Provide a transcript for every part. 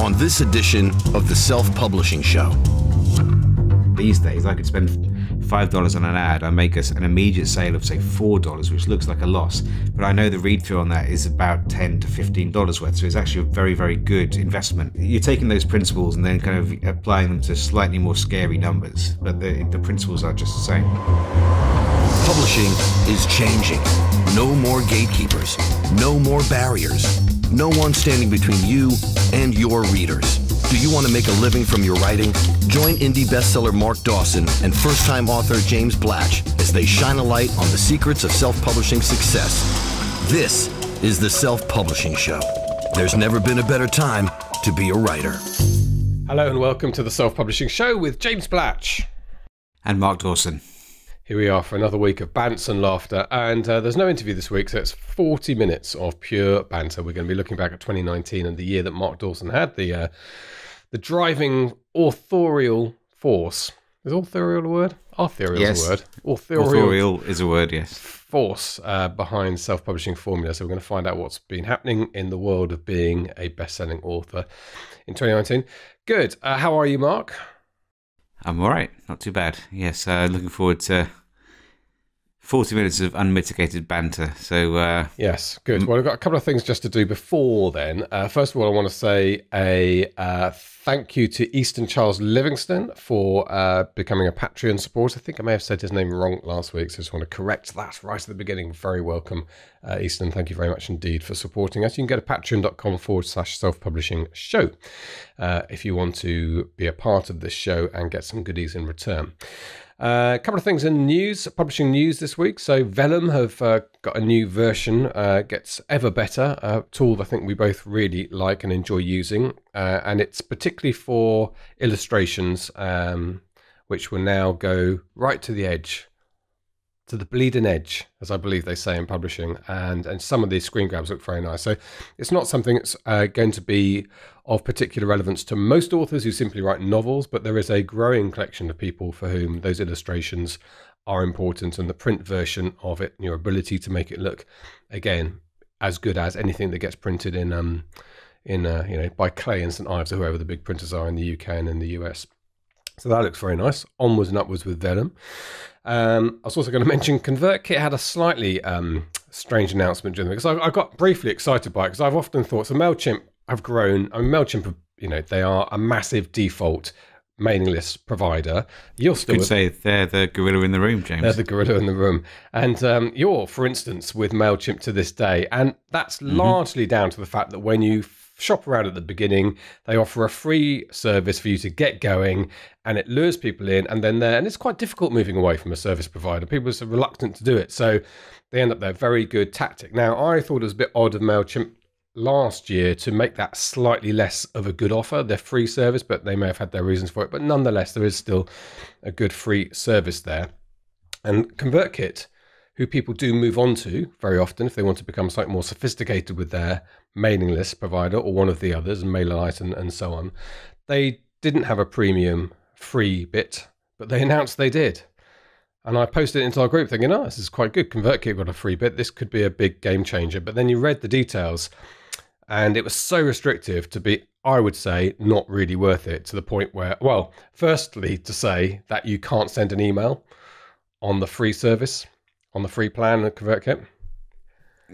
on this edition of the Self-Publishing Show. These days, I could spend $5 on an ad. I make an immediate sale of, say, $4, which looks like a loss. But I know the read-through on that is about $10 to $15 worth. So it's actually a very, very good investment. You're taking those principles and then kind of applying them to slightly more scary numbers. But the principles are just the same. Publishing is changing. No more gatekeepers. No more barriers. No one standing between you and your readers. Do you want to make a living from your writing? Join indie bestseller Mark Dawson and first-time author James Blatch as they shine a light on the secrets of self-publishing success. This is the Self-Publishing Show. There's never been a better time to be a writer. Hello and welcome to the Self-Publishing Show with James Blatch. And Mark Dawson. Here we are for another week of bants and laughter, and there's no interview this week, so it's 40 minutes of pure banter. We're going to be looking back at 2019 and the year that Mark Dawson had the driving authorial force. Is authorial a word? Authorial is a word. Authorial is a word, yes. Force behind self-publishing formula. So we're going to find out what's been happening in the world of being a best-selling author in 2019. Good. How are you, Mark? I'm all right. Not too bad. Yes, looking forward to 40 minutes of unmitigated banter. So yes, good. Well, I've got a couple of things just to do before then. First of all, I want to say a thank you to Easton Charles Livingston for becoming a Patreon supporter. I think I may have said his name wrong last week, so I just want to correct that right at the beginning. Very welcome, Easton. Thank you very much indeed for supporting us. You can go to patreon.com/self-publishing show if you want to be a part of this show and get some goodies in return. A couple of things in news, publishing news this week. So Vellum have got a new version, gets ever better, a tool I think we both really like and enjoy using. And it's particularly for illustrations, which will now go right to the edge, to the bleeding edge, as I believe they say in publishing. And some of these screen grabs look very nice. So it's not something that's going to be of particular relevance to most authors who simply write novels, but there is a growing collection of people for whom those illustrations are important, and the print version of it, your ability to make it look, again, as good as anything that gets printed in by Clay and St Ives or whoever the big printers are in the UK and in the US. So that looks very nice. Onwards and upwards with Vellum. I was also going to mention Convertkit had a slightly strange announcement during the week, because I got briefly excited by it, because I've often thought, so Mailchimp have grown. I mean, Mailchimp, they are a massive default mailing list provider. You're still could say they're the gorilla in the room, James. They're the gorilla in the room. And you're, for instance, with Mailchimp to this day, and that's largely down to the fact that when you shop around at the beginning, they offer a free service for you to get going, and it lures people in, and then and it's quite difficult moving away from a service provider. People are reluctant to do it, so they end up their very good tactic. Now, I thought it was a bit odd of Mailchimp last year to make that slightly less of a good offer, their free service, but they may have had their reasons for it. But nonetheless, there is still a good free service there. And ConvertKit, who people do move on to very often if they want to become slightly more sophisticated with their mailing list provider or one of the others, and MailerLite and so on, they didn't have a premium free bit, but they announced they did. And I posted it into our group thinking, oh, this is quite good. ConvertKit got a free bit. This could be a big game changer. But then you read the details, and it was so restrictive to be, I would say, not really worth it, to the point where, well, firstly, to say that you can't send an email on the free service, on the free plan of ConvertKit.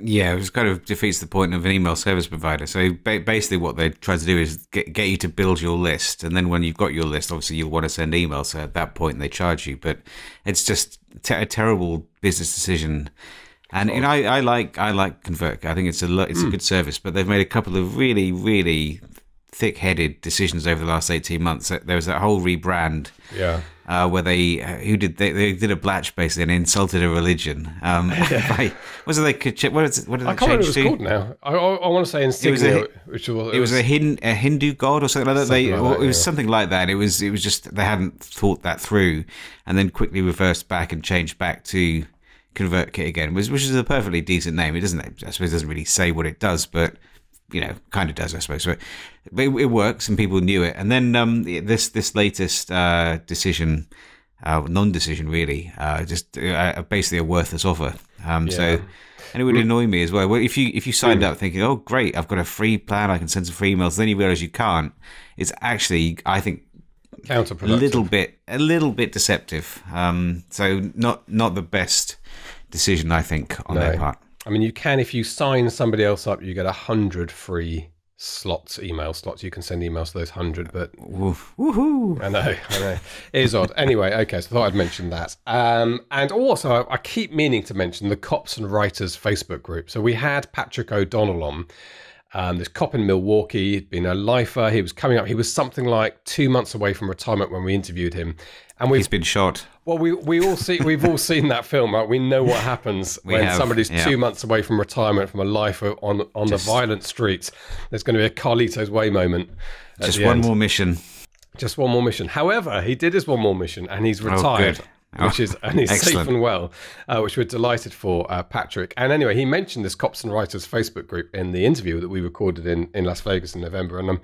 Yeah, it just kind of defeats the point of an email service provider. So basically what they try to do is get you to build your list. And then when you've got your list, obviously you'll want to send emails. So at that point, they charge you. But it's just a terrible business decision. And I like ConvertKit. I think it's a good service, but they've made a couple of really, really thick-headed decisions over the last 18 months. There was that whole rebrand, where they did a Blatch basically and insulted a religion. What did they change to? I can't remember what it's called now. I want to say Insignia, it was a Hindu god or something like that. It was something like that. It was just they hadn't thought that through, and then quickly reversed back and changed back to ConvertKit again, which is a perfectly decent name. I suppose it doesn't really say what it does, but kind of does, I suppose. But it works, and people knew it. And then this latest decision, non-decision really, just basically a worthless offer. So And it would annoy me as well. Well, if you signed up thinking, oh, great, I've got a free plan, I can send some free emails, then you realise you can't. It's actually, I think, counterproductive. A little bit deceptive. So not the best decision, I think, on their part. I mean, you can, if you sign somebody else up, you get 100 free email slots. You can send emails to those 100, but woohoo! I know. It is odd. Anyway, okay, so I thought I'd mention that. And also, I keep meaning to mention the Cops and Writers Facebook group. So we had Patrick O'Donnell on, this cop in Milwaukee. He'd been a lifer. He was coming up. He was something like 2 months away from retirement when we interviewed him. And he's been shot. Well, we've all seen that film, right? We know what happens when somebody's 2 months away from retirement from a life on the violent streets. There's going to be a Carlito's Way moment. Just one more mission. Just one more mission. However, he did his one more mission, and he's retired, and he's safe and well, which we're delighted for, Patrick. And anyway, he mentioned this Cops and Writers Facebook group in the interview that we recorded in Las Vegas in November, and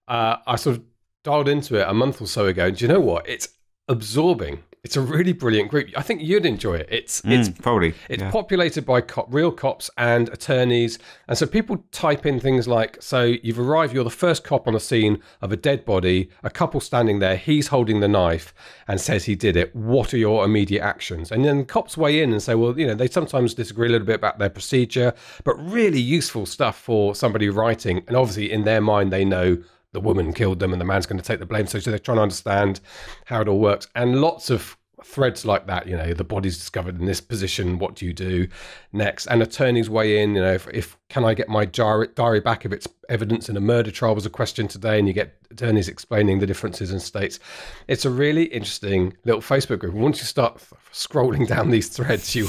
I sort of dialed into it a month or so ago. And do you know what? It's absorbing. It's a really brilliant group. I think you'd enjoy it. It's populated by real cops and attorneys. And so people type in things like, so you've arrived, you're the first cop on a scene of a dead body, a couple standing there, he's holding the knife and says he did it. What are your immediate actions? And then cops weigh in and say, well, they sometimes disagree a little bit about their procedure, but really useful stuff for somebody writing. And obviously in their mind, they know the woman killed them and the man's going to take the blame. So they're trying to understand how it all works. And lots of threads like that, the body's discovered in this position, what do you do next? And attorneys weigh in, if can I get my diary back if it's evidence in a murder trial was a question today, and you get attorneys explaining the differences in states. It's a really interesting little Facebook group. Once you start scrolling down these threads, you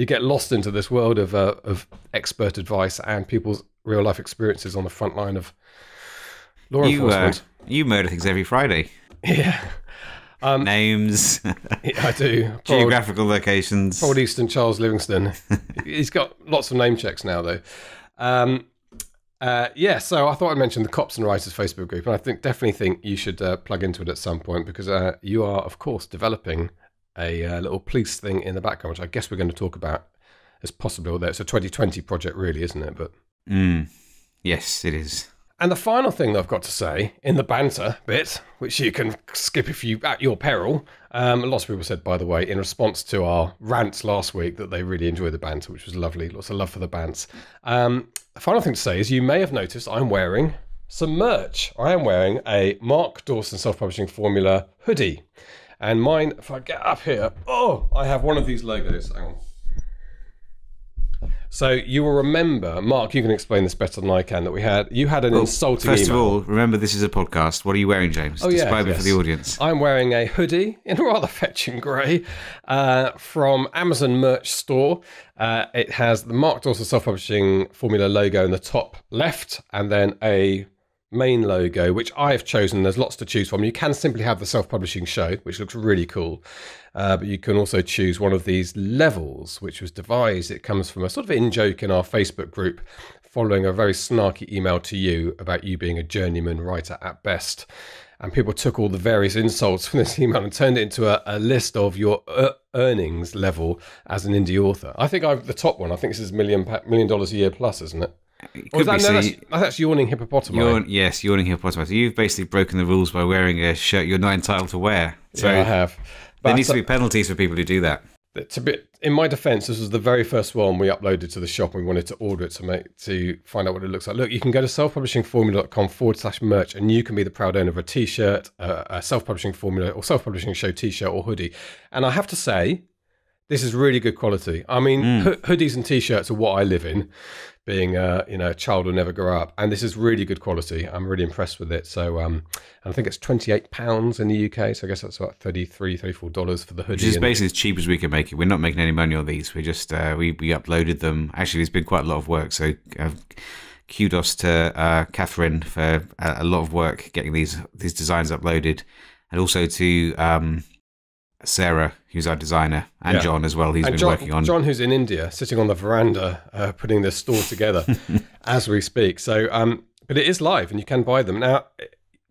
get lost into this world of expert advice and people's real life experiences on the front line of law enforcement. You murder things every Friday. Yeah. Names. Yeah, I do. Geographical locations. Old Eastern Charles Livingston. He's got lots of name checks now, though. So I thought I'd mention the Cops and Writers Facebook group, and I definitely think you should plug into it at some point, because you are, of course, developing a little police thing in the background, which I guess we're going to talk about as possibly, although it's a 2020 project, really, isn't it? But yes, it is. And the final thing that I've got to say in the banter bit, which you can skip if you at your peril, lots of people said, by the way, in response to our rants last week, that they really enjoyed the banter, which was lovely. Lots of love for the bants. The final thing to say is you may have noticed I'm wearing some merch. I am wearing a Mark Dawson Self-Publishing Formula hoodie. And mine, if I get up here, I have one of these logos. Hang on. So you will remember, Mark, you can explain this better than I can, that you had an insulting first email. of all, remember this is a podcast. What are you wearing, James? Describe it for the audience. I'm wearing a hoodie in a rather fetching grey from Amazon Merch Store. It has the Mark Dawson Self-Publishing Formula logo in the top left, and then a main logo, which I've chosen. There's lots to choose from. You can simply have the Self-Publishing Show, which looks really cool. But you can also choose one of these levels, which was devised. It comes from a sort of in-joke in our Facebook group, following a very snarky email to you about you being a journeyman writer at best. And people took all the various insults from this email and turned it into a list of your earnings level as an indie author. I think the top one, I think this is $1 million a year plus, isn't it? That's Yawning Hippopotami. Yes, Yawning Hippopotami. So you've basically broken the rules by wearing a shirt you're not entitled to wear. So yeah, I have. There needs to be penalties for people who do that. In my defence, this was the very first one we uploaded to the shop, and we wanted to order it to find out what it looks like. Look, you can go to selfpublishingformula.com/merch, and you can be the proud owner of a T-shirt, a Self-Publishing Formula or Self-Publishing Show T-shirt or hoodie. And I have to say, this is really good quality. I mean, hoodies and T-shirts are what I live in, being a child who never grow up. And this is really good quality. I'm really impressed with it. So I think it's £28 in the UK. So I guess that's about $34 for the hoodie. Which is basically as cheap as we can make it. We're not making any money on these. We just we uploaded them. Actually, it's been quite a lot of work. So kudos to Catherine for a lot of work getting these designs uploaded, and also to Sarah, who's our designer, and John as well. He's been working on. John, who's in India, sitting on the veranda, putting this store together as we speak. So, but it is live, and you can buy them now.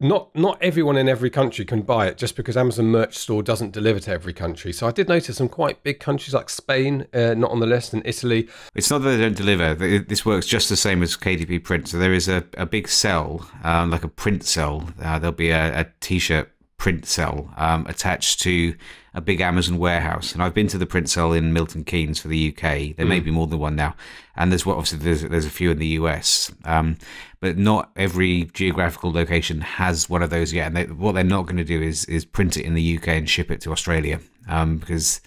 not everyone in every country can buy it, just because Amazon Merch Store doesn't deliver to every country. So I did notice some quite big countries like Spain, not on the list, and Italy. It's not that they don't deliver. This works just the same as KDP print. So there is a big cell, like a print cell. There'll be a T-shirt print cell attached to a big Amazon warehouse. And I've been to the print cell in Milton Keynes for the UK. There may be more than one now. And obviously there's a few in the US. But not every geographical location has one of those yet. And what they're not going to do is print it in the UK and ship it to Australia, because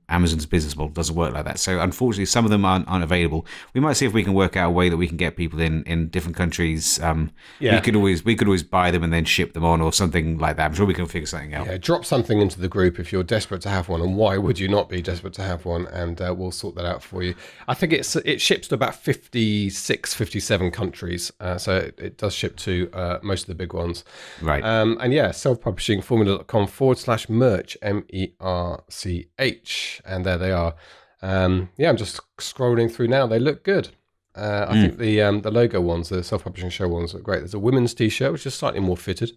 Amazon's business model doesn't work like that. So unfortunately, some of them aren't available. We might see if we can work out a way that we can get people in different countries. We could always buy them and then ship them on, or something like that. I'm sure we can figure something out. Yeah, drop something into the group if you're desperate to have one, and why would you not be desperate to have one? And we'll sort that out for you. I think it ships to about 56, 57 countries, so it does ship to most of the big ones. Right. And yeah, selfpublishingformula.com/merch, MERCH. And there they are. I'm just scrolling through now. They look good. I think the logo ones, the self-publishing show ones, look great. There's a women's t-shirt, which is slightly more fitted,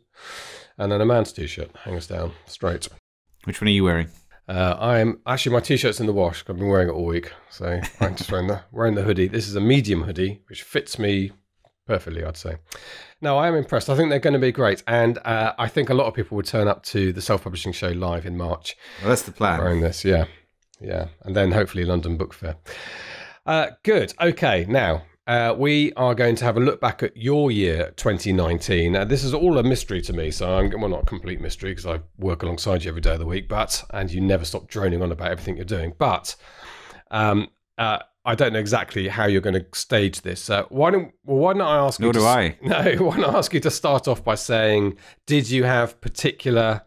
and then a man's t-shirt, hangs down straight. Which one are you wearing? I'm actually, my t-shirt's in the wash. I've been wearing it all week, so I'm just wearing the hoodie. This is a medium hoodie, which fits me perfectly, I'd say. No, I am impressed. I think they're going to be great. And I think a lot of people would turn up to the Self-Publishing Show live in March. Well, that's the plan. Wearing this, yeah. And then hopefully London Book Fair. Good. Okay, now we are going to have a look back at your year 2019. This is all a mystery to me, so well, not a complete mystery because I work alongside you every day of the week, and you never stop droning on about everything you're doing. But I don't know exactly how you're going to stage this. Why don't I ask you? Nor do I. No, why not ask you to start off by saying, did you have particular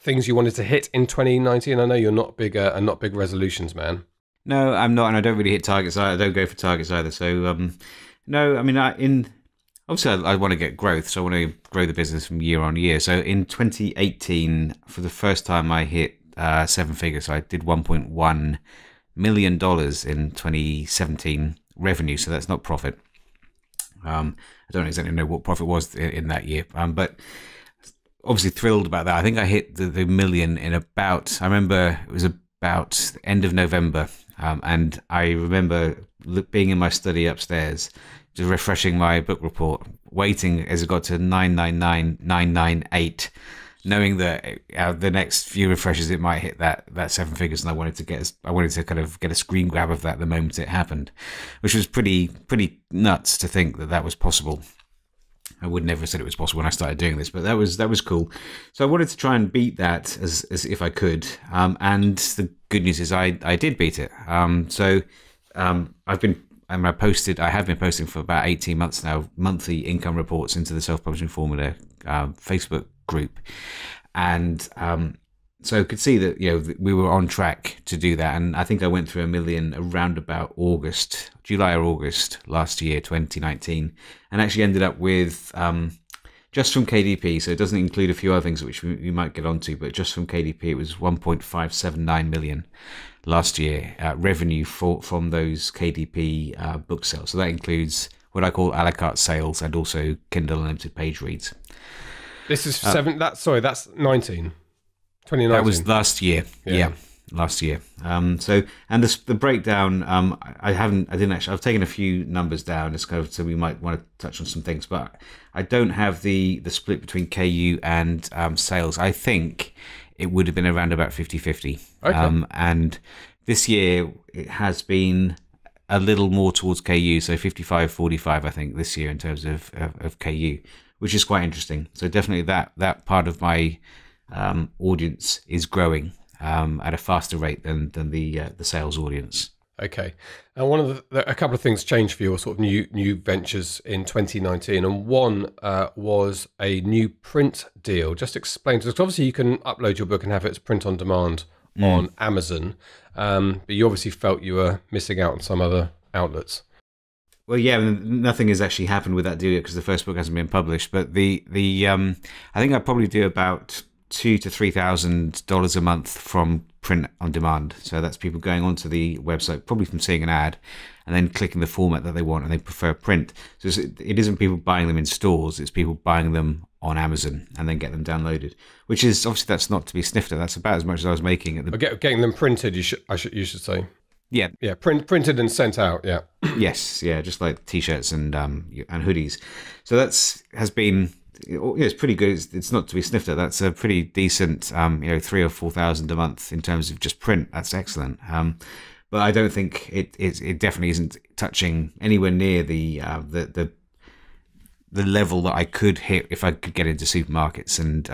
things you wanted to hit in 2019? I know you're not big resolutions man. No, I'm not, and I don't really hit targets. I don't go for targets either. So no, I mean, obviously I want to get growth, so I want to grow the business from year on year. So in 2018, for the first time, I hit 7 figures. So I did $1.1 million in 2017 revenue, so that's not profit. I don't exactly know what profit was in that year, but obviously thrilled about that. I think I hit the million in about, I remember it was about the end of November, and I remember being in my study upstairs, just refreshing my book report, waiting as it got to 999,998, knowing that the next few refreshes it might hit that 7 figures, and I wanted to kind of get a screen grab of that the moment it happened, which was pretty nuts to think that was possible. I would never have said it was possible when I started doing this, but that was cool. So I wanted to try and beat that as if I could, and the good news is I did beat it. I have been posting for about 18 months now, monthly income reports into the Self-Publishing Formula Facebook group, and so I could see that we were on track to do that, and I think I went through $1 million around about July or August last year, 2019, and actually ended up with just from KDP, so it doesn't include a few other things which we might get onto, but just from KDP it was 1.579 million last year revenue from those KDP book sales. So that includes what I call a la carte sales and also Kindle Unlimited page reads. This is that's 2019. That was last year. Yeah, last year. And the breakdown, I've taken a few numbers down, it's kind of, so we might want to touch on some things, but I don't have the split between KU and sales. I think it would have been around about 50-50. Okay. And this year it has been a little more towards KU, so 55-45, I think, this year in terms of KU, which is quite interesting. So definitely that part of my audience is growing at a faster rate than the sales audience. Okay, and a couple of things changed for your sort of new ventures in 2019, and one was a new print deal. Just explain to us, 'cause obviously you can upload your book and have it as print on demand on Amazon, but you obviously felt you were missing out on some other outlets. Well, yeah, nothing has actually happened with that deal yet because the first book hasn't been published. But I think I probably do about $2,000 to $3,000 a month from print on demand. So that's people going onto the website, probably from seeing an ad, and then clicking the format that they want, and they prefer print. So it isn't people buying them in stores; it's people buying them on Amazon and then get them downloaded. Which is obviously, that's not to be sniffed at. That's about as much as I was making at the getting them printed. You should say. Yeah, printed and sent out. Yeah. Yes, yeah, just like t-shirts and hoodies. So has been. It's pretty good. It's not to be sniffed at. That's a pretty decent, 3,000 or 4,000 a month in terms of just print. That's excellent. But I don't think it definitely isn't touching anywhere near the level that I could hit if I could get into supermarkets and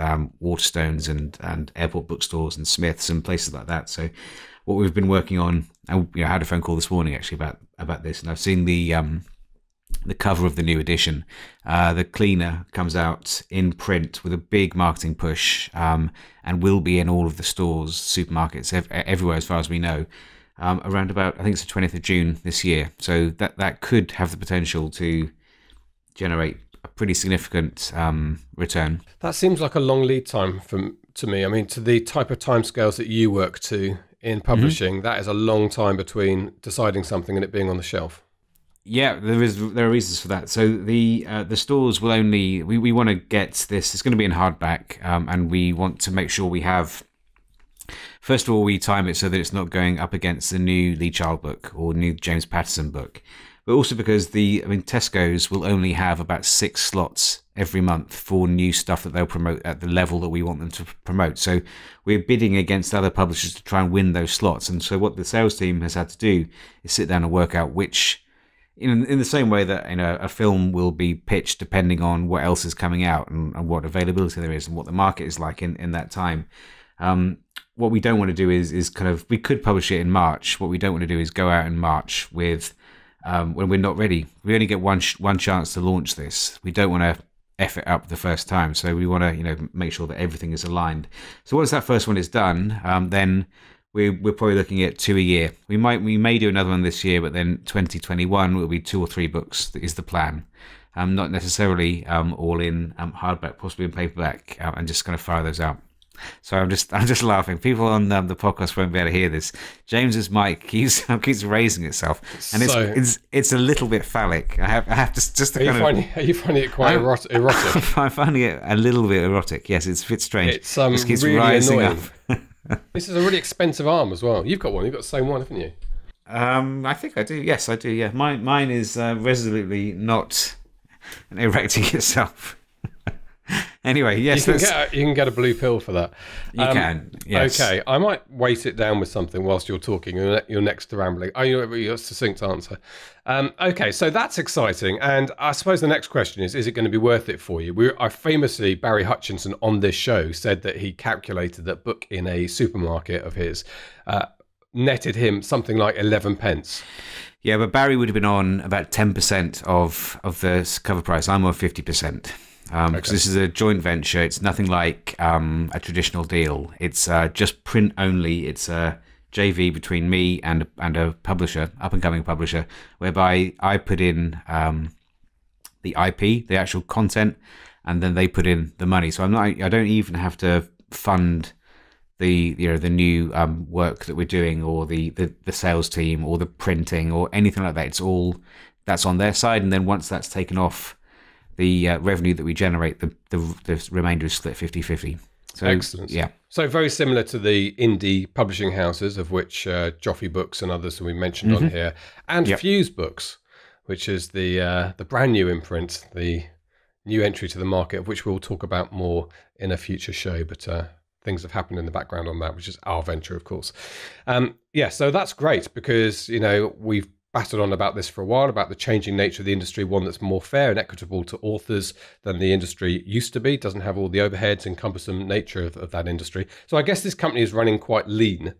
Waterstones and airport bookstores and Smiths and places like that. So what we've been working on, I had a phone call this morning actually about this, and I've seen the cover of the new edition. The cleaner comes out in print with a big marketing push, and will be in all of the stores, supermarkets, everywhere as far as we know, around about, I think it's the 20th of June this year. So that could have the potential to generate a pretty significant return. That seems like a long lead time to me. I mean, to the type of timescales that you work to in publishing, that is a long time between deciding something and it being on the shelf. Yeah, there are reasons for that. So the stores will only, we want to get this, it's going to be in hardback, and we want to make sure we have, first of all, we time it so that it's not going up against the new Lee Child book or new James Patterson book, but also because Tesco's will only have about 6 slots every month for new stuff that they'll promote at the level that we want them to promote. So we're bidding against other publishers to try and win those slots. And so what the sales team has had to do is sit down and work out which, in the same way that a film will be pitched depending on what else is coming out and what availability there is and what the market is like in that time. What we don't want to do is kind of, we could publish it in March. What we don't want to do is go out in March with when we're not ready. We only get one chance to launch this. We don't want to F it up the first time. So we want to make sure that everything is aligned. So once that first one is done, then we're probably looking at 2 a year. We may do another one this year, but then 2021 will be 2 or 3 books. That is the plan. Not necessarily all in hardback, possibly in paperback, and just going to fire those out. So I'm just laughing. People on the podcast won't be able to hear this. James's mic keeps raising itself, and it's a little bit phallic. I have to Are you finding it quite erotic? I'm finding it a little bit erotic. Yes, it's a bit strange. It just keeps really rising annoying. Up. This is a really expensive arm as well. You've got one. You've got the same one, haven't you? I think I do. Yes, I do. Yeah, mine is resolutely not erecting itself. Anyway, yes, you can get a blue pill for that. You can. Yes. Okay, I might weight it down with something whilst you're talking. You're next to rambling. Oh, your succinct answer. Okay, so that's exciting. And I suppose the next question is it going to be worth it for you? I famously, Barry Hutchinson on this show said that he calculated that book in a supermarket of his netted him something like 11 pence. Yeah, but Barry would have been on about 10% of the cover price. I'm on 50%. Because this is a joint venture. It's nothing like a traditional deal. It's just print only. It's a JV between me and a publisher, up-and-coming publisher, whereby I put in the IP, the actual content, and then they put in the money. So I don't even have to fund the new work that we're doing, or the sales team, or the printing, or anything like that. It's all that's on their side, and then once that's taken off, the revenue that we generate, the remainder is split 50-50. So, excellent. Yeah. So very similar to the indie publishing houses, of which Joffy Books and others that we mentioned on here, and Fuse Books, which is the brand new imprint, the new entry to the market, of which we'll talk about more in a future show. But things have happened in the background on that, which is our venture, of course. So that's great, because we've battered on about this for a while, about the changing nature of the industry, one that's more fair and equitable to authors than the industry used to be, doesn't have all the overheads and cumbersome nature of that industry. So I guess this company is running quite lean.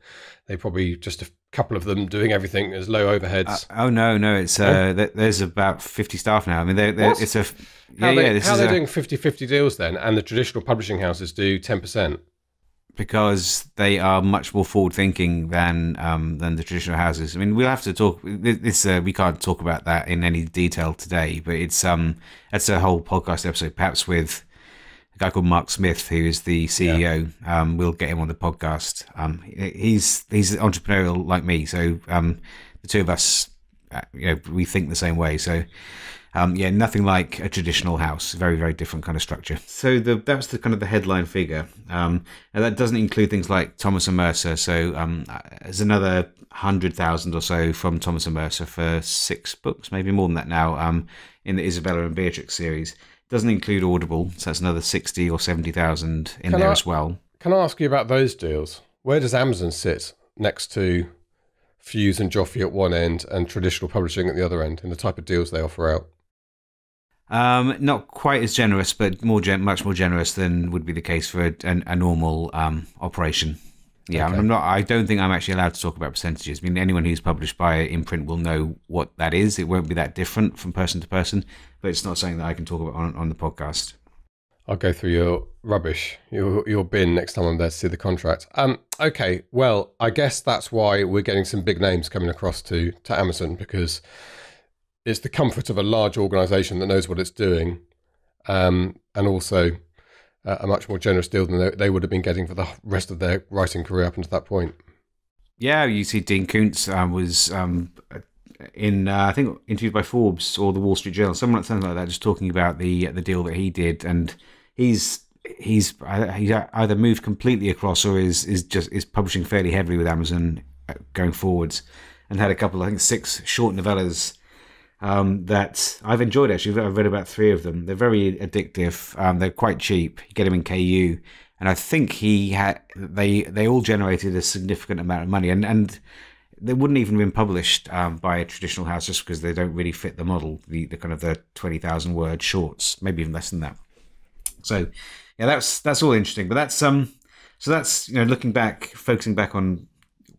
They probably just a couple of them doing everything as low overheads. No, it's there's about 50 staff now. I mean, it's a how are they doing 50-50 deals then, and the traditional publishing houses do 10%? Because they are much more forward-thinking than the traditional houses. I mean, we'll have to talk. We can't talk about that in any detail today, but that's a whole podcast episode, perhaps with guy called Mark Smith, who is the CEO. We'll get him on the podcast. He's entrepreneurial like me, so the two of us, we think the same way. So nothing like a traditional house. Very, very different kind of structure. So that's the kind of the headline figure. And that doesn't include things like Thomas and Mercer. So there's another 100,000 or so from Thomas and Mercer for 6 books, maybe more than that now, in the Isabella and Beatrix series. Doesn't include Audible, so that's another 60 or 70,000 in there as well. Can I ask you about those deals? Where does Amazon sit next to Fuse and Joffrey at one end and traditional publishing at the other end in the type of deals they offer out? Not quite as generous, but much more generous than would be the case for a normal operation. Yeah, okay. I don't think I'm actually allowed to talk about percentages. I mean, anyone who's published by imprint will know what that is. It won't be that different from person to person, but it's not something that I can talk about on the podcast. I'll go through your rubbish, your bin next time I'm there to see the contract. Okay, well, I guess that's why we're getting some big names coming across to Amazon, because it's the comfort of a large organisation that knows what it's doing, and also a much more generous deal than they would have been getting for the rest of their writing career up until that point. Yeah, you see Dean Koontz was I think interviewed by Forbes or the Wall Street Journal, something like that, just talking about the deal that he did, and he's either moved completely across or is publishing fairly heavily with Amazon going forwards, and had a couple, I think 6 short novellas that I've enjoyed. Actually, I've read about 3 of them. They're very addictive. They're quite cheap. You get them in KU, and I think they all generated a significant amount of money, and they wouldn't even have been published by a traditional house just because they don't really fit the model, the kind of the 20,000 word shorts, maybe even less than that. So yeah, that's all interesting. But that's looking back, focusing back on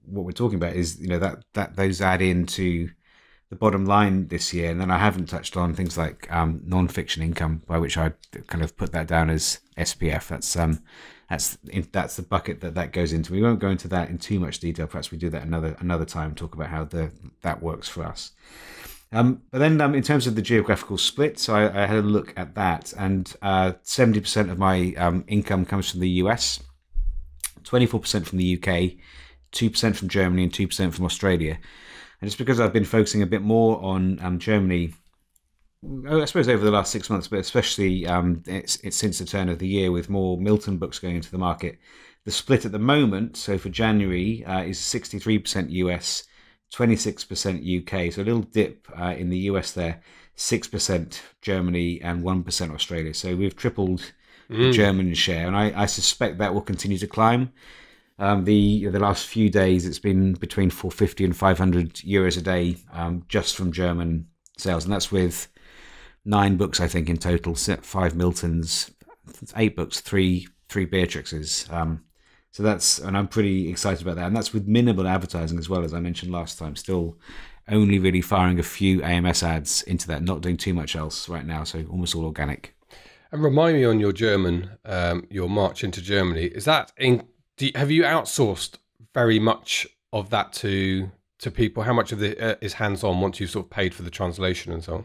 what we're talking about is that those add into the bottom line this year. And then I haven't touched on things like non-fiction income, by which I kind of put that down as SPF. That's the bucket that goes into. We won't go into that in too much detail. Perhaps we do that another time, talk about how that works for us. But then in terms of the geographical split, so I had a look at that, and 70% of my income comes from the US, 24% from the UK, 2% from Germany, and 2% from Australia. And just because I've been focusing a bit more on Germany, I suppose over the last 6 months, but especially it's since the turn of the year with more Milton books going into the market, the split at the moment, so for January, is 63% US, 26% UK. So a little dip in the US there, 6% Germany and 1% Australia. So we've tripled the German share, and I suspect that will continue to climb. The last few days, it's been between 450 and 500 euros a day just from German sales, and that's with 9 books, I think, in total. 5 Miltons, 8 books, 3 Beatrixes. So and I'm pretty excited about that, and that's with minimal advertising as well, as I mentioned last time. Still, only really firing a few AMS ads into that, not doing too much else right now. So almost all organic. And remind me on your German, your march into Germany. Is that have you outsourced very much of that to people? How much of it is hands-on once you've sort of paid for the translation and so on?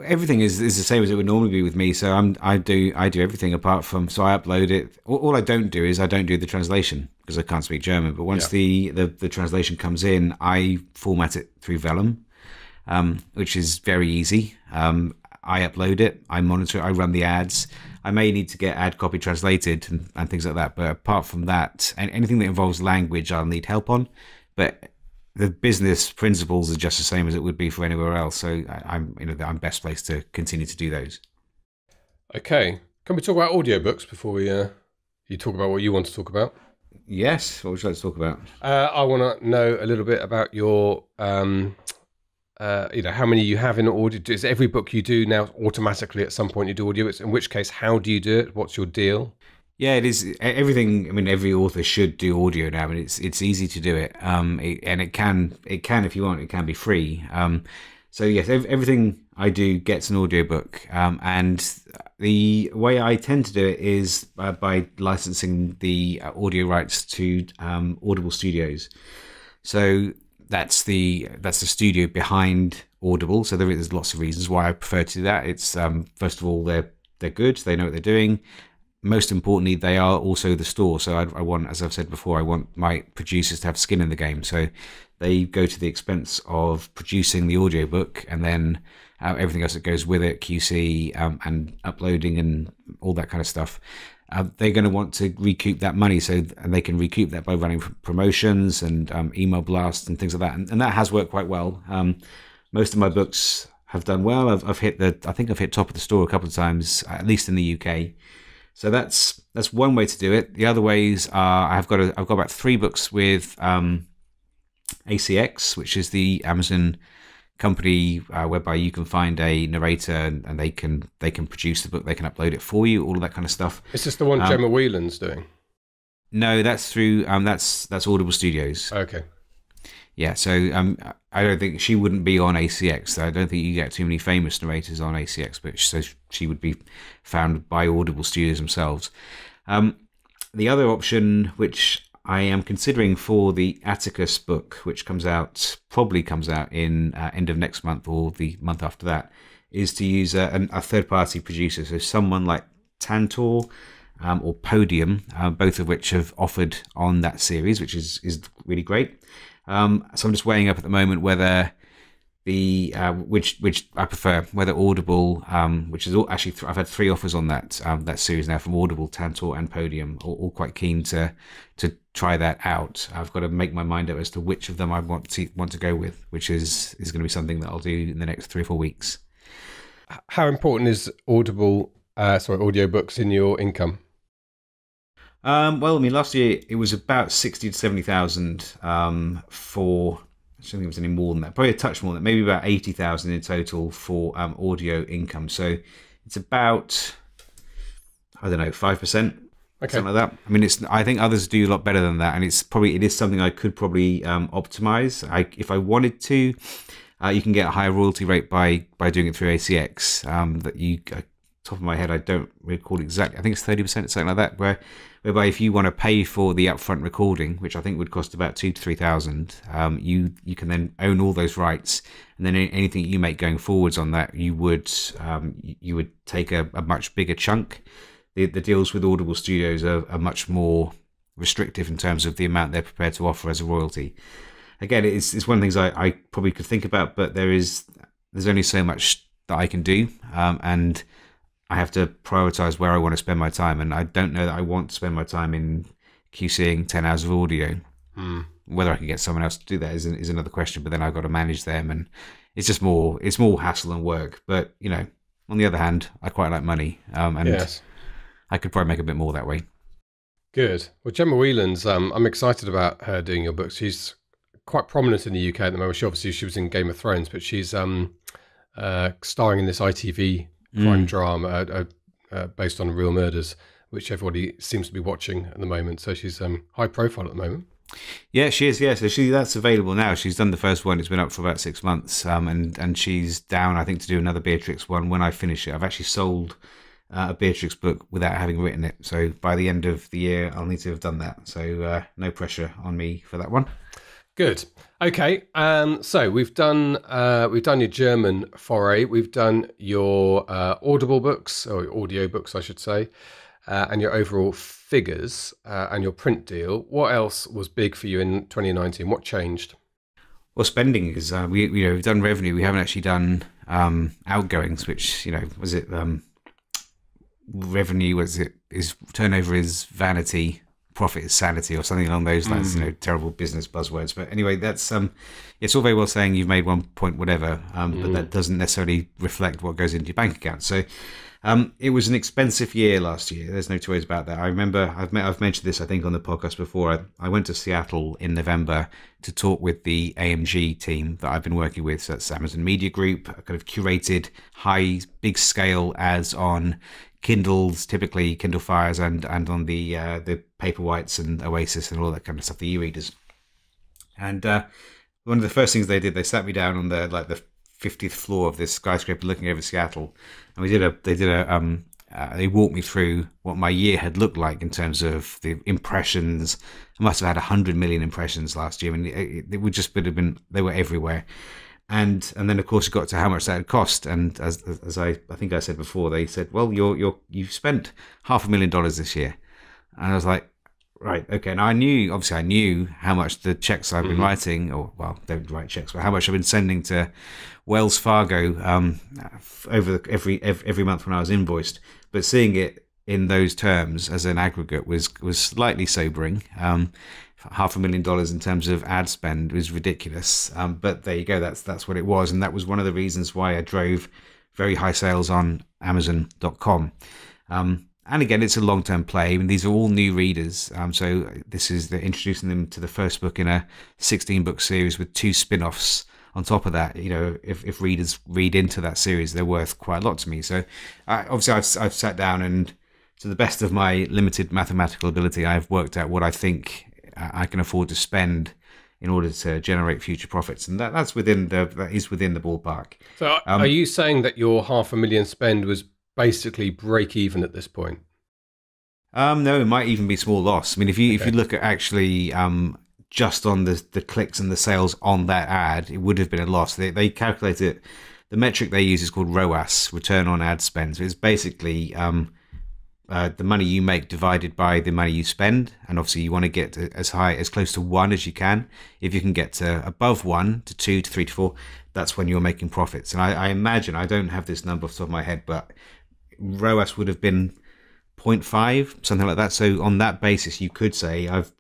Everything is the same as it would normally be with me. So I do everything apart from, so I upload it. All I don't do is I don't do the translation because I can't speak German. But once the translation comes in, I format it through Vellum, which is very easy. I upload it, I monitor it, I run the ads. I may need to get ad copy translated and things like that. But apart from that, anything that involves language, I'll need help on. But the business principles are just the same as it would be for anywhere else. So I'm best placed to continue to do those. Okay. Can we talk about audiobooks before you talk about what you want to talk about? Yes. What would you like to talk about? I want to know a little bit about your, how many you have in audio. Is every book you do now automatically at some point you do audio? In which case, how do you do it? What's your deal? Yeah, it is everything. I mean, every author should do audio now, and it's easy to do it. And it can if you want, it can be free. So yes, everything I do gets an audiobook. And the way I tend to do it is by licensing the audio rights to Audible Studios. So that's the studio behind Audible. So there's lots of reasons why I prefer to do that. It's first of all, they're they're good. They know what they're doing. Most importantly, they are also the store. So I want, as I've said before, I want my producers to have skin in the game. So they go to the expense of producing the audiobook and then everything else that goes with it, QC and uploading and all that kind of stuff. They're going to want to recoup that money, and they can recoup that by running promotions and email blasts and things like that. And that has worked quite well. Most of my books have done well. I think I've hit top of the store a couple of times, at least in the UK. So that's one way to do it. The other ways are I've got about 3 books with ACX, which is the Amazon company whereby you can find a narrator and they can produce the book, they can upload it for you, all of that kind of stuff. Is this the one Gemma Whelan's doing? No, that's through that's Audible Studios. Okay. Yeah, so I don't think she wouldn't be on ACX. I don't think you get too many famous narrators on ACX, but so she would be found by Audible Studios themselves. The other option, which I am considering for the Atticus book, which probably comes out in end of next month or the month after that, is to use a third-party producer. So someone like Tantor or Podium, both of which have offered on that series, which is really great. So I'm just weighing up at the moment whether which I prefer, whether Audible, which is actually I've had 3 offers on that series now from Audible, Tantor, and Podium, all quite keen to try that out. I've got to make my mind up as to which of them I want to go with, which is going to be something that I'll do in the next 3 or 4 weeks. How important is audiobooks in your income? Well, I mean, last year it was about 60 to 70,000 for. I don't think it was any more than that. Probably a touch more than that. Maybe about 80,000 in total for audio income. So it's about 5%. Okay. Something like that. I mean, I think others do a lot better than that, and it is something I could probably optimize. If I wanted to, you can get a higher royalty rate by doing it through ACX. That top of my head, I don't recall exactly. I think it's 30%, something like that. Whereby if you want to pay for the upfront recording, which I think would cost about 2,000 to 3,000, you can then own all those rights, and then anything you make going forwards on that, you would take a much bigger chunk. The deals with Audible Studios are much more restrictive in terms of the amount they're prepared to offer as a royalty. Again, it's one of the things I probably could think about, but there's only so much that I can do, and I have to prioritize where I want to spend my time, and I don't know that I want to spend my time in QCing 10 hours of audio. Whether I can get someone else to do that is another question, but then I've got to manage them, and it's more hassle and work. But, on the other hand, I quite like money, and yes. I could probably make a bit more that way. Good. Well, Gemma Whelan's, I'm excited about her doing your books. She's quite prominent in the UK at the moment. She was in Game of Thrones, but she's starring in this ITV crime drama based on real murders, which everybody seems to be watching at the moment. So she's high profile at the moment. Yeah, she is. Yeah, so that's available now. She's done the first one. It's been up for about 6 months, and she's down, I think, to do another Beatrix one when I finish it. I've actually sold a Beatrix book without having written it. So by the end of the year, I'll need to have done that. So no pressure on me for that one. Good. Okay. So we've done your German foray. We've done your Audible books, or audio books, I should say, and your overall figures and your print deal. What else was big for you in 2019? What changed? Well, spending is we've done revenue. We haven't actually done outgoings, which was it. Revenue is turnover is vanity, profit is sanity, or something along those lines. Terrible business buzzwords. But anyway, that's it's all very well saying you've made 1 point whatever, but that doesn't necessarily reflect what goes into your bank account. So it was an expensive year last year. There's no two ways about that. I remember I've mentioned this, I think, on the podcast before. I went to Seattle in November to talk with the AMG team that I've been working with. So that's Amazon Media Group, a kind of curated high, big scale ads on Kindles, typically Kindle Fires, and on the Paperwhites and Oasis and all that kind of stuff, the e-readers. And one of the first things they did, they sat me down on the 50th floor of this skyscraper looking over Seattle, and they walked me through what my year had looked like in terms of the impressions. I must have had 100 million impressions last year, and they were everywhere. And then of course it got to how much that had cost, and as I think I said before, they said, well, you've spent $500,000 this year, and I was like, right, okay. And I knew how much the checks I've been writing, or well, don't write checks, but how much I've been sending to Wells Fargo over every month when I was invoiced. But seeing it in those terms as an aggregate was slightly sobering. $500,000 in terms of ad spend was ridiculous. But there you go. That's what it was, and that was one of the reasons why I drove very high sales on Amazon.com. And again, it's a long-term play. I mean, these are all new readers. So they're introducing them to the first book in a 16-book series with 2 spin-offs on top of that. You know, if readers read into that series, they're worth quite a lot to me. So obviously I've sat down and, to the best of my limited mathematical ability, I've worked out what I think I can afford to spend in order to generate future profits, and that is within the ballpark. So are you saying that your $500,000 spend was basically break even at this point? No, it might even be small loss. I mean, if you look at actually just on the clicks and the sales on that ad, it would have been a loss. They calculate it. The metric they use is called ROAS, return on ad spend. So it's basically the money you make divided by the money you spend, and obviously you want to get as close to 1 as you can. If you can get to above 1 to 2 to 3 to 4, that's when you're making profits. And I imagine, I don't have this number off the top of my head, but ROAS would have been 0.5, something like that. So on that basis, you could say I've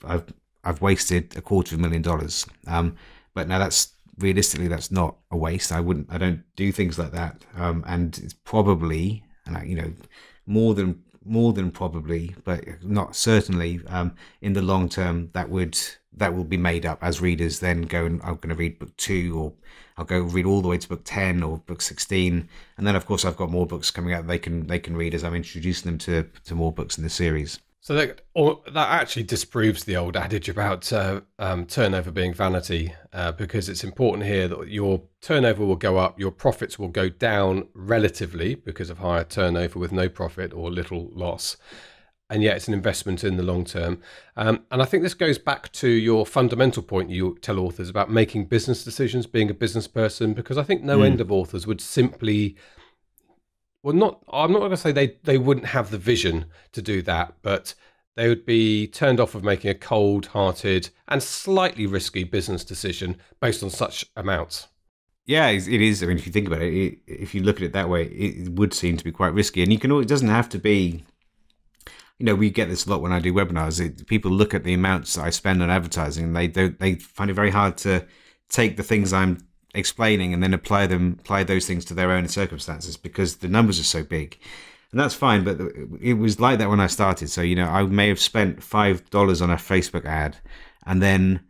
wasted $250,000. But now that's realistically, that's not a waste. I don't do things like that. And it's probably, more than probably, but not certainly, in the long term, that will be made up as readers then go and I'm going to read book 2, or I'll go read all the way to book 10 or book 16, and then of course I've got more books coming out they can read as I'm introducing them to more books in the series. So that actually disproves the old adage about turnover being vanity, because it's important here that your turnover will go up, your profits will go down relatively because of higher turnover with no profit or little loss. And yet it's an investment in the long term. And I think this goes back to your fundamental point you tell authors about making business decisions, being a business person, because I think no end of authors would simply... I'm not going to say they wouldn't have the vision to do that, but they would be turned off of making a cold-hearted and slightly risky business decision based on such amounts. Yeah, it is. I mean, if you think about it, if you look at it that way, it would seem to be quite risky. And it doesn't have to be, we get this a lot when I do webinars. People look at the amounts that I spend on advertising, and they find it very hard to take the things I'm explaining and then apply those things to their own circumstances, because the numbers are so big. And that's fine, but it was like that when I started. So I may have spent $5 on a Facebook ad, and then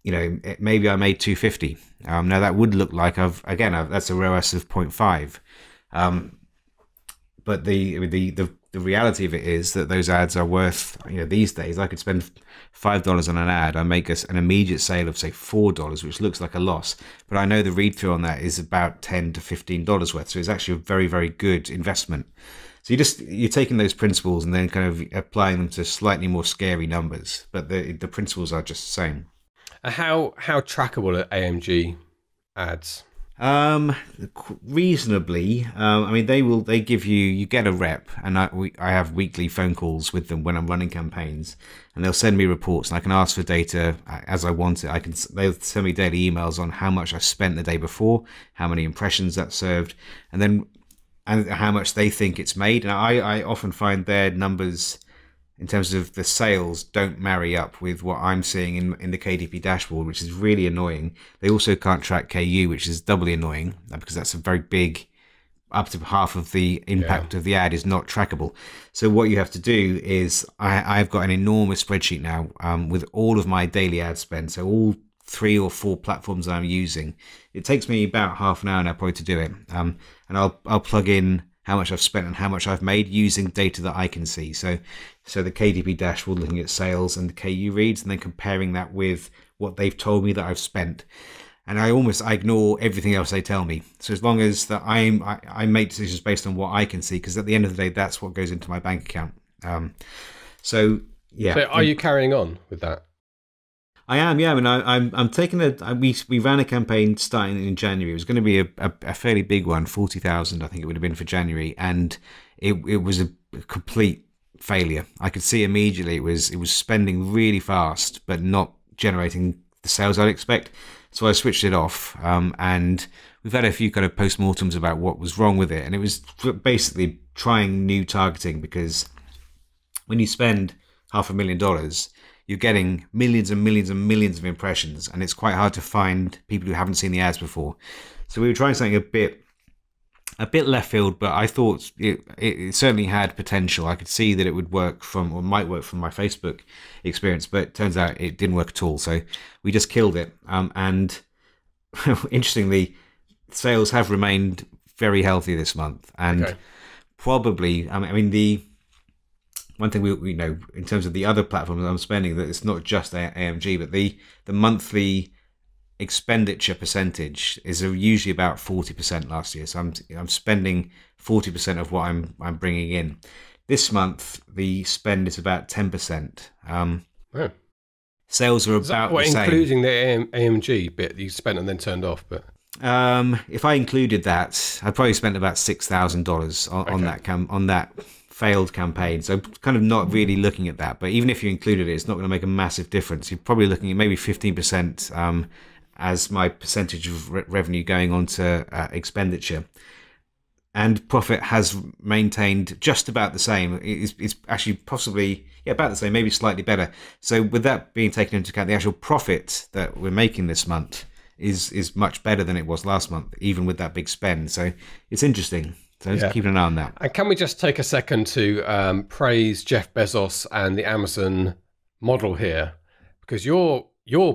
maybe I made $250. Now that would look like that's a ROAS of 0.5, but the reality of it is that those ads are worth, these days I could spend $5 on an ad, I make an immediate sale of say $4, which looks like a loss, but I know the read through on that is about $10 to $15 worth. So it's actually a very, very good investment. So you're taking those principles and then kind of applying them to slightly more scary numbers, but the principles are just the same. How trackable are AMG ads? Reasonably. I mean, they give you get a rep, and I have weekly phone calls with them when I'm running campaigns, and they'll send me reports, and I can ask for data as I want it. They'll send me daily emails on how much I spent the day before, how many impressions that served, and how much they think it's made. And I often find their numbers in terms of the sales don't marry up with what I'm seeing in the KDP dashboard, which is really annoying. They also can't track KU, which is doubly annoying, because that's a very big, up to half of the impact of the ad is not trackable. So what you have to do is I've got an enormous spreadsheet now with all of my daily ad spend. So all 3 or 4 platforms that I'm using. It takes me about half an hour now probably to do it. And I'll plug in how much I've spent and how much I've made using data that I can see. So the KDP dashboard looking at sales and the KU reads, and then comparing that with what they've told me that I've spent. And I ignore everything else they tell me. So as long as that I make decisions based on what I can see, because at the end of the day, that's what goes into my bank account. So are you carrying on with that? I am, yeah. I mean, I'm taking we ran a campaign starting in January. It was going to be a fairly big one, 40,000, I think it would have been for January, and it was a complete failure. I could see immediately it was spending really fast, but not generating the sales I'd expect. So I switched it off, and we've had a few kind of postmortems about what was wrong with it, and it was basically trying new targeting, because when you spend $500,000, you're getting millions and millions and millions of impressions, and it's quite hard to find people who haven't seen the ads before. So we were trying something a bit left field, but I thought it certainly had potential. I could see that it would work might work from my Facebook experience, but it turns out it didn't work at all. So we just killed it. And interestingly, sales have remained very healthy this month, and probably, I mean, the one thing we know in terms of the other platforms I'm spending, that it's not just AMG, but the monthly expenditure percentage is usually about 40% last year. So I'm spending 40% of what I'm bringing in. This month the spend is about 10%. Sales are about the same, including the AMG bit that you spent and then turned off. But if I included that, I probably spent about $6,000 on that failed campaign. So kind of not really looking at that. But even if you included it, it's not going to make a massive difference. You're probably looking at maybe 15% as my percentage of revenue going on to expenditure. And profit has maintained just about the same. It's actually possibly about the same, maybe slightly better. So with that being taken into account, the actual profit that we're making this month is much better than it was last month, even with that big spend. So it's interesting. So just keep an eye on that. And can we just take a second to praise Jeff Bezos and the Amazon model here? Because you're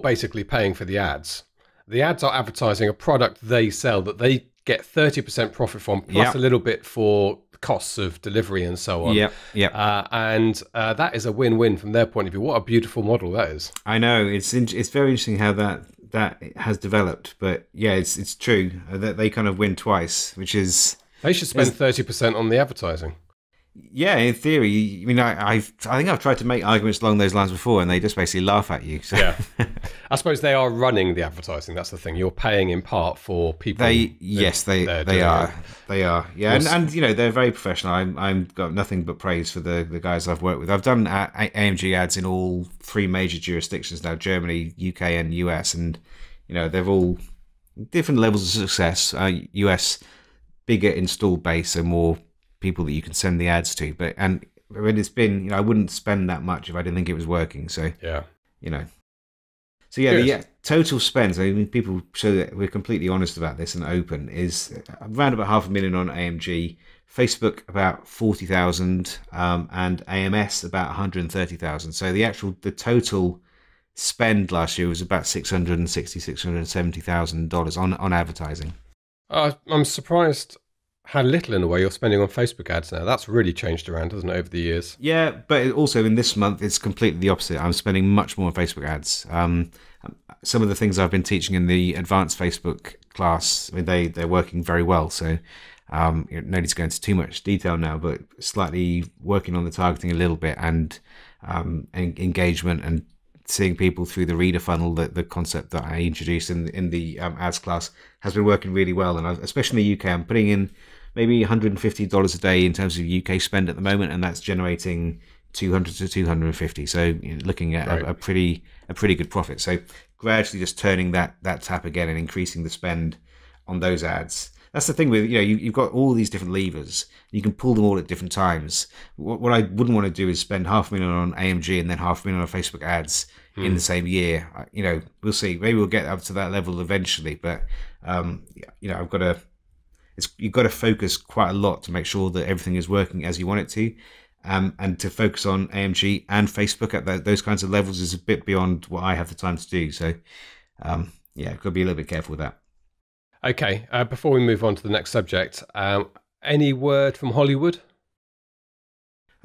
basically paying for the ads. The ads are advertising a product they sell that they get 30% profit from, plus a little bit for costs of delivery and so on. And that is a win-win from their point of view. What a beautiful model that is. I know. It's very interesting how that has developed. But yeah, it's true that they kind of win twice, which is... They should spend 30% on the advertising. Yeah, in theory. I mean, I think I've tried to make arguments along those lines before, and they just basically laugh at you. So. Yeah, I suppose they are running the advertising. That's the thing. You're paying in part for people. They are. Yeah, and you know, they're very professional. I've got nothing but praise for the guys I've worked with. I've done AMG ads in all three major jurisdictions now: Germany, UK, and US, and you know, they're all different levels of success. US, bigger installed base, and more people that you can send the ads to, and when it's been, you know, I wouldn't spend that much if I didn't think it was working. So you know, so the total spend. So I mean, people show that we're completely honest about this and open. Is around about $500,000 on AMG, Facebook about 40,000, and AMS about 130,000. So the total spend last year was about $670,000 on advertising. I'm surprised how little, in a way, you're spending on Facebook ads now. That's really changed around, hasn't it, over the years? Yeah, but also in this month, it's completely the opposite. I'm spending much more on Facebook ads. Some of the things I've been teaching in the advanced Facebook class, I mean, they're working very well. So no need to go into too much detail now, but slightly working on the targeting a little bit, and engagement, and seeing people through the reader funnel, the concept that I introduced in the ads class has been working really well. And especially in the UK, I'm putting in maybe $150 a day in terms of UK spend at the moment, and that's generating 200 to 250. So you know, looking at a pretty good profit. So gradually just turning that tap again and increasing the spend on those ads. That's the thing with, you know, you've got all these different levers. You can pull them all at different times. What I wouldn't want to do is spend $500,000 on AMG and then $500,000 on Facebook ads in the same year. You know, we'll see. Maybe we'll get up to that level eventually, but you know, you've got to focus quite a lot to make sure that everything is working as you want it to. And to focus on AMG and Facebook at those kinds of levels is a bit beyond what I have the time to do. So, got to be a little bit careful with that. Okay, before we move on to the next subject, any word from Hollywood?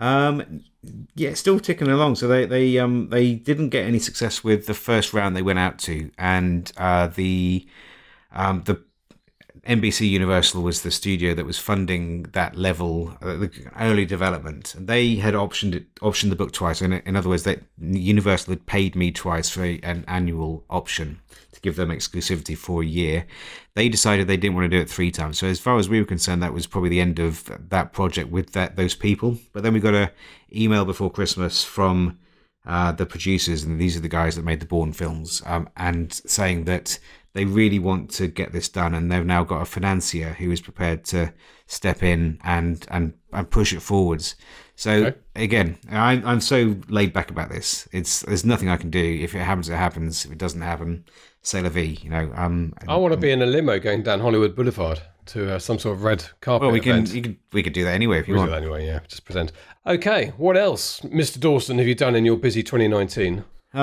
Still ticking along. So they didn't get any success with the first round they went out to, and NBC Universal was the studio that was funding that level, the early development, and they had optioned the book twice. In other words, Universal had paid me twice for an annual option to give them exclusivity for a year. They decided they didn't want to do it 3 times. So as far as we were concerned, that was probably the end of that project with those people. But then we got an email before Christmas from the producers, and these are the guys that made the Bourne films, and saying that they really want to get this done, and they've now got a financier who is prepared to step in and push it forwards. So again, I'm so laid back about this. There's nothing I can do. If it happens, it happens. If it doesn't happen, c'est la vie. I want to be in a limo going down Hollywood Boulevard to some sort of red carpet. Well, we event. could do that anyway if you want. Do that anyway, yeah. Just pretend. Okay, what else, Mr. Dawson, have you done in your busy 2019? We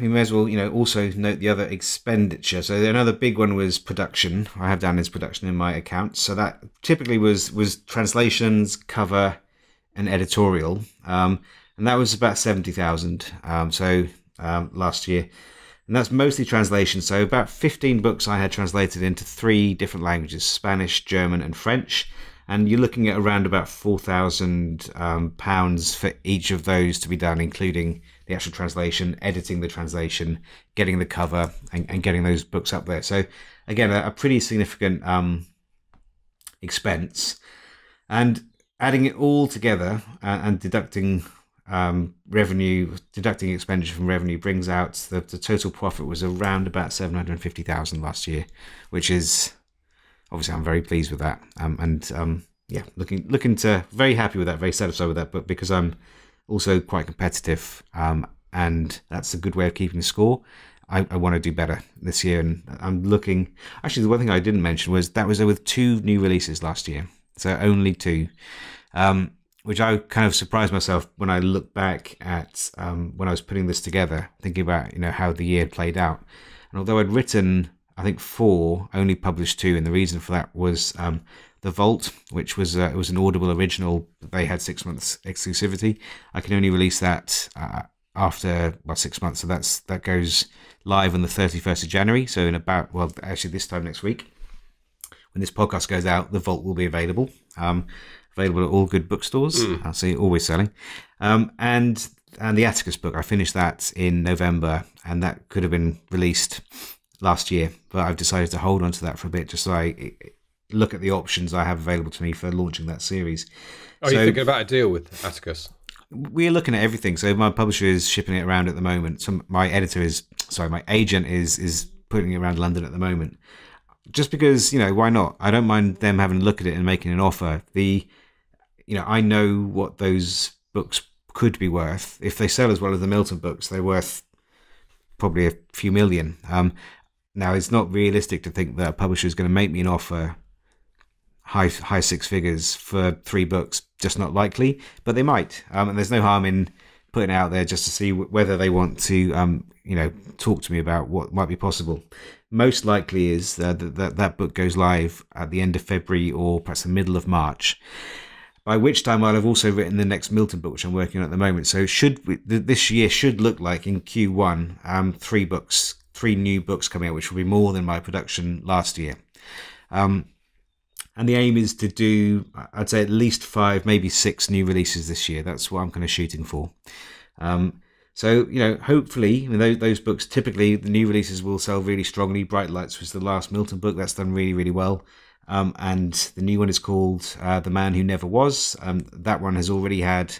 may as well, also note the other expenditure. So another big one was production. I have down as production in my account. So that typically was translations, cover, and editorial. And that was about 70,000. Last year. And that's mostly translation. So about 15 books I had translated into 3 different languages, Spanish, German, and French. And you're looking at around about £4,000 for each of those to be done, including the actual translation, editing the translation, getting the cover, and getting those books up there. So again, a pretty significant expense. And adding it all together and deducting deducting expenditure from revenue brings out the total profit was around about 750,000 last year, which is obviously I'm very pleased with that. Looking to very happy with that, very satisfied with that, but because I'm also quite competitive, and that's a good way of keeping score. I want to do better this year, and I'm looking. Actually, the one thing I didn't mention was that was with 2 new releases last year, so only 2, which I kind of surprised myself when I look back at when I was putting this together, thinking about how the year played out. And although I'd written, I think 4, only published 2, and the reason for that was The Vault, which was it was an Audible original. They had 6 months exclusivity. I can only release that after 6 months, so that goes live on the 31st of January. So in about this time next week, when this podcast goes out, The Vault will be available. Available at all good bookstores. I'll see, always selling. And the Atticus book, I finished that in November, and that could have been released last year, but I've decided to hold on to that for a bit, just so I look at the options I have available to me for launching that series. Are you thinking about a deal with Atticus? We're looking at everything. So my publisher is shipping it around at the moment. So my agent is putting it around London at the moment. Just because, why not? I don't mind them having a look at it and making an offer. I know what those books could be worth. If they sell as well as the Milton books, they're worth probably a few million. Now, it's not realistic to think that a publisher is going to make me an offer high 6 figures for 3 books. Just not likely, but they might. And there's no harm in putting it out there just to see whether they want to, talk to me about what might be possible. Most likely is that book goes live at the end of February or perhaps the middle of March, by which time I'll have also written the next Milton book, which I'm working on at the moment. So this year should look like in Q1, 3 new books coming out, which will be more than my production last year. And the aim is to do, I'd say, at least 5, maybe 6 new releases this year. That's what I'm kind of shooting for. Hopefully, those books, typically the new releases will sell really strongly. Bright Lights was the last Milton book. That's done really, really well. And the new one is called The Man Who Never Was. That one has already had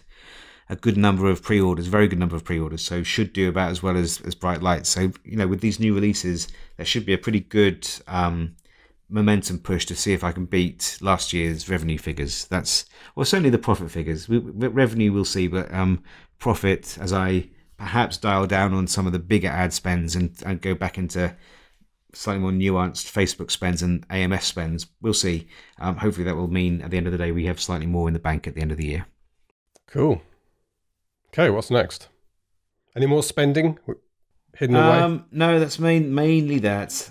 a good number of pre-orders, very good number of pre-orders, so should do about as well as Bright Lights. So, with these new releases, there should be a pretty good momentum push to see if I can beat last year's revenue figures. Certainly the profit figures. Revenue we'll see, but profit, as I perhaps dial down on some of the bigger ad spends and go back into slightly more nuanced Facebook spends and AMS spends, we'll see. Hopefully that will mean at the end of the day we have slightly more in the bank at the end of the year. Cool. Okay, what's next? Any more spending hidden away? No, that's mainly that.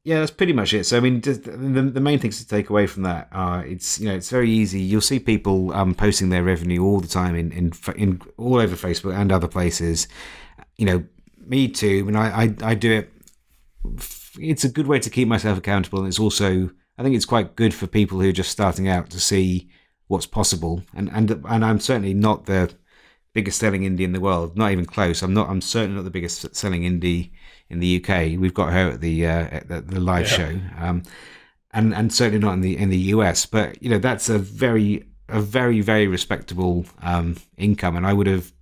Yeah, that's pretty much it. So, the main things to take away from that are it's very easy. You'll see people posting their revenue all the time in all over Facebook and other places. Me too. I do it it's a good way to keep myself accountable, and it's also, I think it's quite good for people who are just starting out to see what's possible. And I'm certainly not the biggest selling indie in the world, not even close. I'm certainly not the biggest selling indie in the UK. We've got her at the live show, and certainly not in the US. But that's a very very respectable income, and I would have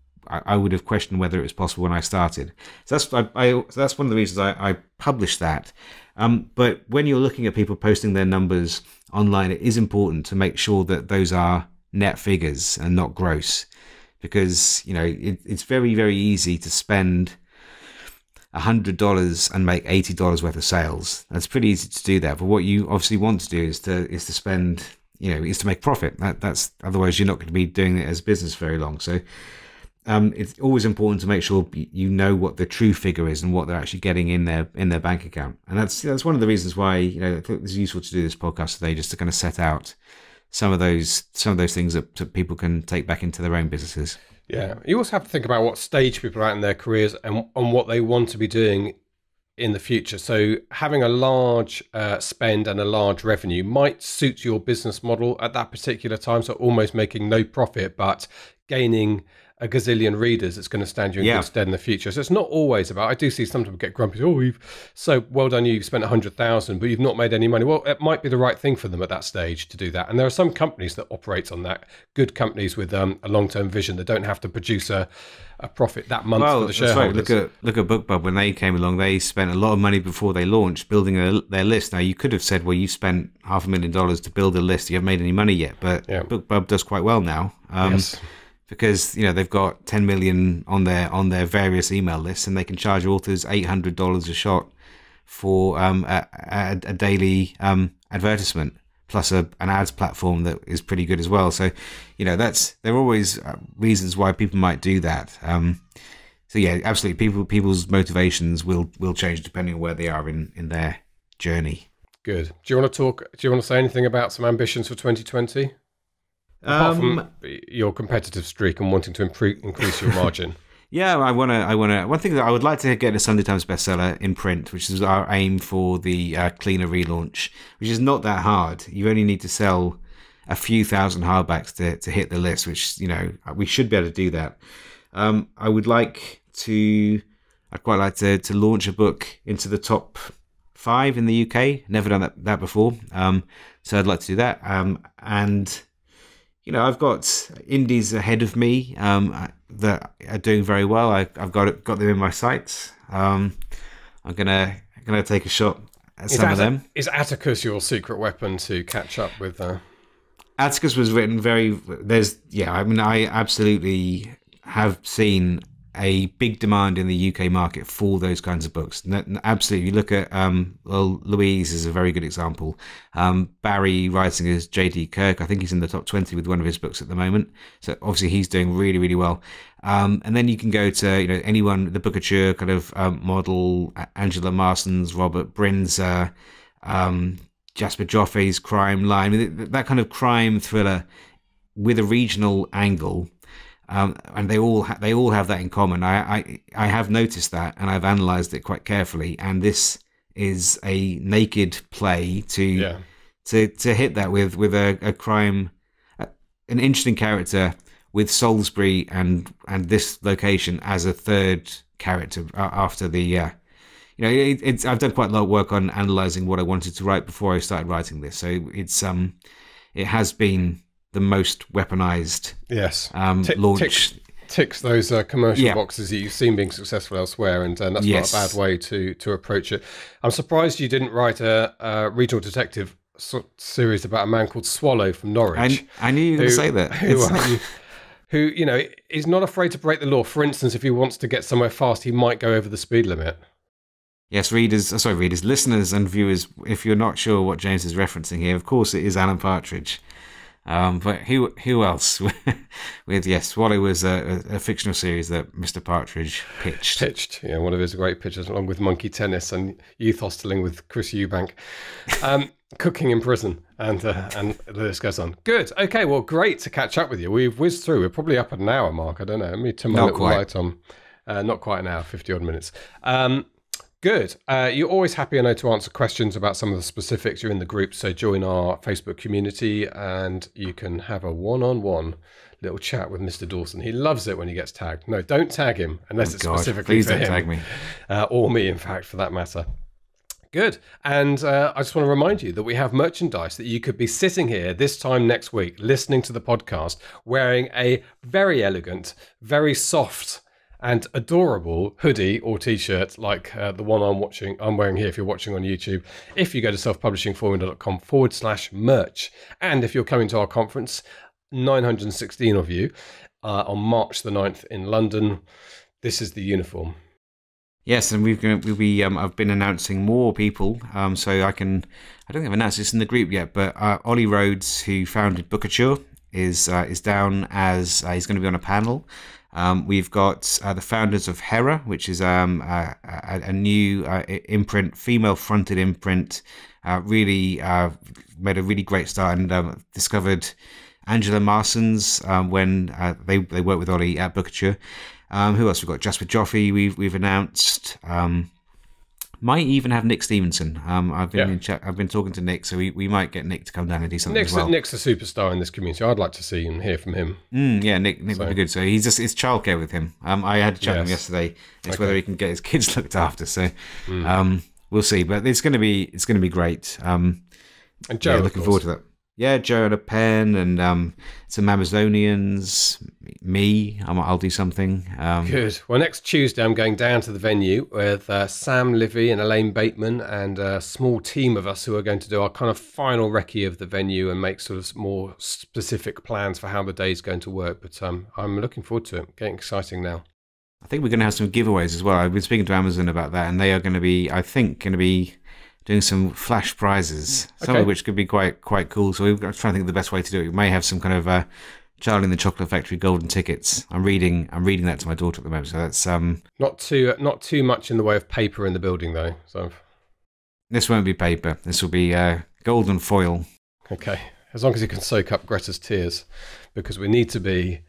questioned whether it was possible when I started. So that's one of the reasons I published that. But when you're looking at people posting their numbers online, it is important to make sure that those are net figures and not gross, because it's very very easy to spend $100 and make $80 worth of sales. That's pretty easy to do that. But what you obviously want to do is to spend, is to make profit. That's otherwise you're not going to be doing it as business very long. So it's always important to make sure you know what the true figure is and what they're actually getting in their bank account. And that's one of the reasons why I thought it's useful to do this podcast today, just to kind of set out some of those things that people can take back into their own businesses. Yeah, you also have to think about what stage people are at in their careers and what they want to be doing in the future. So having a large spend and a large revenue might suit your business model at that particular time. So almost making no profit, but gaining a gazillion readers that's going to stand you in good stead in the future. So it's not always about, I do see some people get grumpy, so well done you've spent 100,000 but you've not made any money. Well, it might be the right thing for them at that stage to do that. And there are some companies that operate on that, good companies with a long-term vision that don't have to produce a profit that month for the shareholders. Right. Look at BookBub. When they came along, they spent a lot of money before they launched building their list. Now, you could have said, well, you spent $500,000 to build a list, you haven't made any money yet, but BookBub does quite well now. Yes. Because they've got 10 million on their various email lists, and they can charge authors $800 a shot for a daily advertisement, plus an ads platform that is pretty good as well. So there are always reasons why people might do that. So yeah, absolutely, people's motivations will change depending on where they are in their journey. Good. Do you want to say anything about some ambitions for 2020? Apart from your competitive streak and wanting to increase your margin. Yeah, I want to. One thing that I would like to get a Sunday Times bestseller in print, which is our aim for the Cleaner relaunch, which is not that hard. You only need to sell a few thousand hardbacks to hit the list, which we should be able to do that. I'd quite like to launch a book into the top 5 in the UK. Never done that before, so I'd like to do that. And I've got indies ahead of me that are doing very well. I've got them in my sights. I'm gonna take a shot at some of them. Is Atticus your secret weapon to catch up with? Atticus was written I absolutely have seen a big demand in the UK market for those kinds of books. Absolutely. You look at, Louise is a very good example. Barry writing as J.D. Kirk, I think he's in the top 20 with one of his books at the moment. So obviously he's doing really, really well. And then you can go to, anyone, the Bookature kind of model, Angela Marston's, Robert Bryn's, Jasper Joffe's crime line, that kind of crime thriller with a regional angle. And they all have that in common. I have noticed that, and I've analysed it quite carefully. And this is a naked play to hit that with a crime, an interesting character with Salisbury and this location as a third character after the. I've done quite a lot of work on analysing what I wanted to write before I started writing this. So it has been the most weaponized launch. Ticks those commercial boxes that you've seen being successful elsewhere, and that's not a bad way to approach it. I'm surprised you didn't write a regional detective series about a man called Swallow from Norwich. I knew you were going to say that. Who is not afraid to break the law. For instance, if he wants to get somewhere fast, he might go over the speed limit. Yes, listeners and viewers, if you're not sure what James is referencing here, of course it is Alan Partridge. But who else? Swallow was a fictional series that Mr. Partridge pitched. Yeah, one of his great pitches, along with Monkey Tennis and Youth Hosteling with Chris Eubank, Cooking in Prison, and the list goes on. Good. Okay, well, great to catch up with you. We've whizzed through. We're probably up at an hour mark. I don't know. Let me turn my little light on. Not quite an hour, 50 odd minutes. Good. You're always happy, I know, to answer questions about some of the specifics. You're in the group, so join our Facebook community and you can have a one-on-one little chat with Mr. Dawson. He loves it when he gets tagged. No, don't tag him unless it's specifically please for don't him. tag me. Or me, in fact, for that matter. Good. And I just want to remind you that we have merchandise that you could be sitting here this time next week, listening to the podcast, wearing a very elegant, very soft and adorable hoodie or t-shirt like the one I'm wearing here if you're watching on YouTube. If you go to selfpublishingformula.com/merch. And if you're coming to our conference, 916 of you, on March the 9th in London, this is the uniform. Yes, and I've been announcing more people. So I don't think I've announced this in the group yet, but Ollie Rhodes, who founded Bookature, is down as he's going to be on a panel. We've got the founders of Hera, which is a new imprint, female-fronted imprint. Really made a really great start and discovered Angela Marsons when they worked with Ollie at Bookature. Who else? We've got Jasper Joffe. We've announced. Might even have Nick Stevenson. I've been talking to Nick, so we might get Nick to come down and do something as well. Nick's a superstar in this community. I'd like to see and hear from him. Yeah, Nick would be good. So it's childcare with him. I had a chat with him yesterday. It's whether he can get his kids looked after. So we'll see. But it's going to be great. And Joe, looking forward to that. Yeah, Joe and a pen and some Amazonians, me. I'll do something. Good. Well, next Tuesday I'm going down to the venue with Sam Livy and Elaine Bateman and a small team of us who are going to do our kind of final recce of the venue and make sort of more specific plans for how the day's going to work. But I'm looking forward to it. Getting exciting now. I think we're going to have some giveaways as well. I've been speaking to Amazon about that, and they are going to be, I think, doing some flash prizes, some of which could be quite cool. So we're trying to think of the best way to do it. We may have some kind of Charlie and the Chocolate Factory golden tickets. I'm reading that to my daughter at the moment. So that's not too much in the way of paper in the building though. So this won't be paper. This will be golden foil. Okay, as long as you can soak up Greta's tears, because we need to be.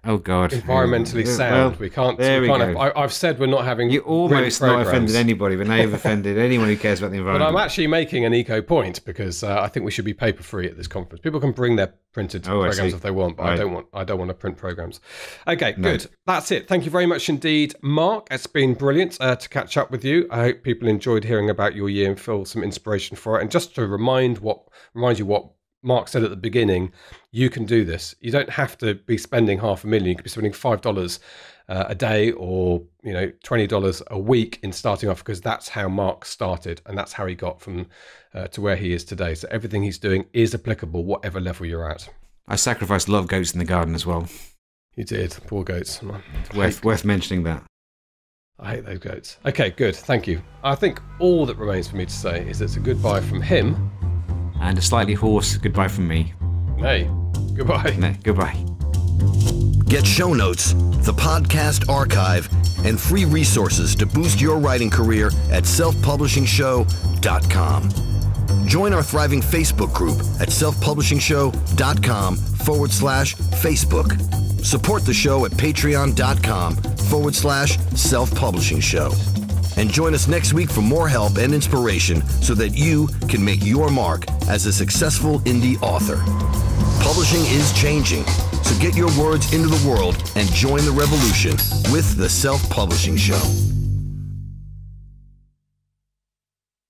Oh God! Environmentally sound. Well, we can't. I've said we're not having. You almost not offended anybody, but now you've offended anyone who cares about the environment. But I'm actually making an eco point because I think we should be paper free at this conference. People can bring their printed programs if they want, but I don't want to print programs. Okay, good. That's it. Thank you very much indeed, Mark. It's been brilliant to catch up with you. I hope people enjoyed hearing about your year and feel some inspiration for it. And just to remind you what Mark said at the beginning, you can do this. You don't have to be spending $500,000. You could be spending $5 a day or $20 a week in starting off, because that's how Mark started and that's how he got from to where he is today. So everything he's doing is applicable, whatever level you're at. I sacrificed a lot of goats in the garden as well. You did, poor goats. Worth mentioning that. I hate those goats. Okay, good. Thank you. I think all that remains for me to say is it's a goodbye from him. And a slightly hoarse goodbye from me. Hey, goodbye. No, goodbye. Get show notes, the podcast archive, and free resources to boost your writing career at selfpublishingshow.com. Join our thriving Facebook group at selfpublishingshow.com/Facebook. Support the show at patreon.com/selfpublishingshow. And join us next week for more help and inspiration so that you can make your mark as a successful indie author. Publishing is changing, so get your words into the world and join the revolution with The Self-Publishing Show.